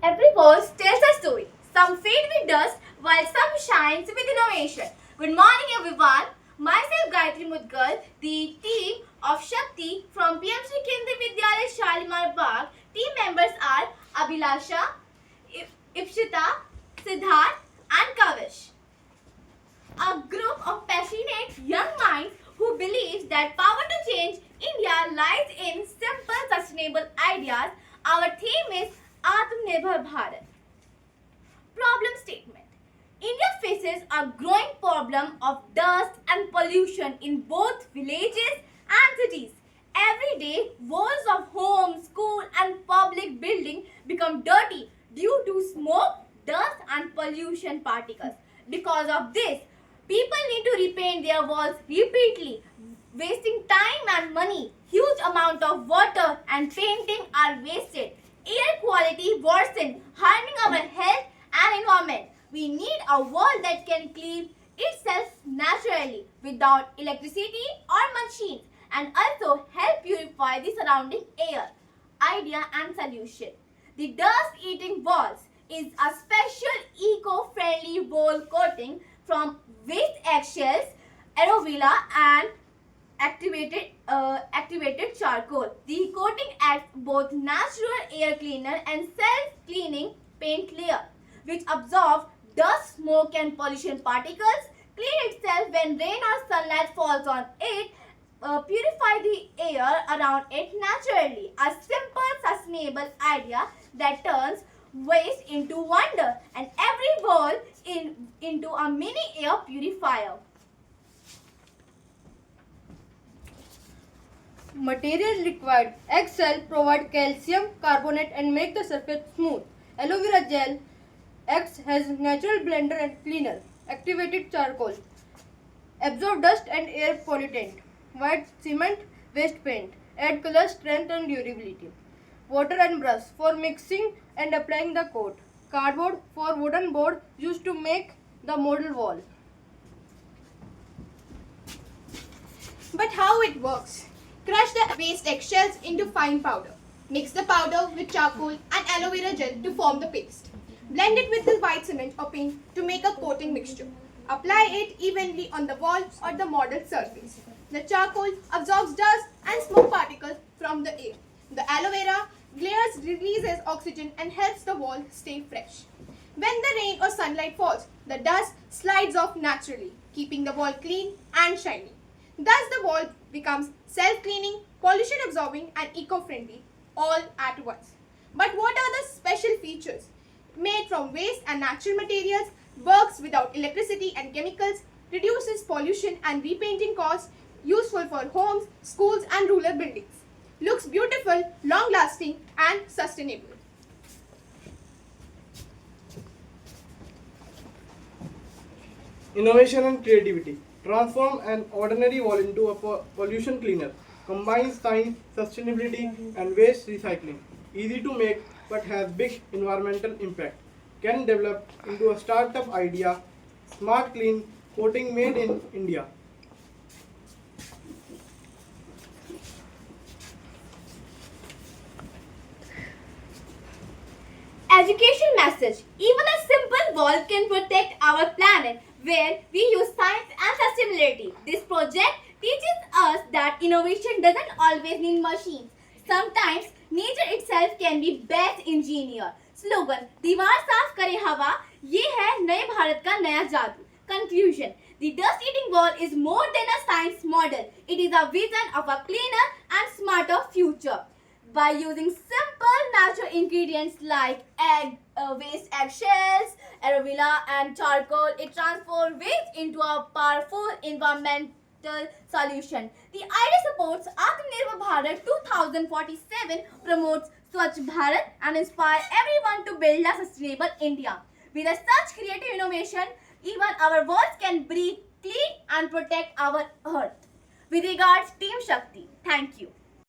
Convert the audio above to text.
Every verse tells a story. Some fade with dust while some shines with innovation. Good morning everyone. Myself Gayatri Mudgal, the team of Shakti from PMC Kendriya Vidyalaya Shalimar Bagh. Team members are Abhilasha, Ipshita, Siddharth and Kavish. A group of passionate young minds who believes that power to change India lies in simple sustainable ideas. Our theme is Atmanirbhar Bharat. Problem statement. India faces a growing problem of dust and pollution in both villages and cities. Every day, walls of homes, school and public buildings become dirty due to smoke, dust and pollution particles. Because of this, people need to repaint their walls repeatedly, wasting time and money. Huge amount of water and painting are wasted. Air quality worsen, harming our health and environment. We need a world that can clean itself naturally without electricity or machines and also help purify the surrounding air. Idea and solution. The dust-eating walls is a special eco-friendly wall coating from waste eggshells, aloe vera and activated charcoal. The coating acts both natural air cleaner and self-cleaning paint layer, which absorbs dust, smoke and pollution particles, clean itself when rain or sunlight falls on it, purify the air around it naturally. A simple, sustainable idea that turns waste into wonder and every wall into a mini air purifier. Materials required. Eggshell provide calcium carbonate and make the surface smooth. Aloe vera gel acts as natural blender and cleaner. Activated charcoal absorb dust and air pollutant. White cement waste paint add color, strength and durability. Water and brush for mixing and applying the coat. Cardboard for wooden board used to make the model wall. But how it works? Crush the waste eggshells into fine powder. Mix the powder with charcoal and aloe vera gel to form the paste. Blend it with the white cement or paint to make a coating mixture. Apply it evenly on the wall or the model surface. The charcoal absorbs dust and smoke particles from the air. The aloe vera glares releases oxygen and helps the wall stay fresh. When the rain or sunlight falls, the dust slides off naturally, keeping the wall clean and shiny. Thus, the wall becomes self-cleaning, pollution-absorbing and eco-friendly all at once. But what are the special features? Made from waste and natural materials, works without electricity and chemicals, reduces pollution and repainting costs, useful for homes, schools and rural buildings. Looks beautiful, long-lasting and sustainable. Innovation and creativity. Transform an ordinary wall into a pollution cleaner. Combines science, sustainability and waste recycling. Easy to make but has big environmental impact. Can develop into a startup idea. Smart clean coating made in India. Education message. Even a simple wall can protect our planet where we use science and sustainability. This project teaches us that innovation doesn't always need machines. Sometimes nature itself can be best engineer. Slogan: दीवार साफ करे हवा, ये है नए भारत का नया जादू. Conclusion: the dust-eating wall is more than a science model. It is a vision of a cleaner and smarter future. By using simple natural ingredients like waste eggshells, aloe vera and charcoal, it transforms waste into a powerful environmental solution. The idea supports Atmanirbhar Bharat 2047, promotes Swachh Bharat and inspires everyone to build a sustainable India. With such creative innovation, even our walls can breathe clean and protect our earth. With regards, Team Shakti. Thank you.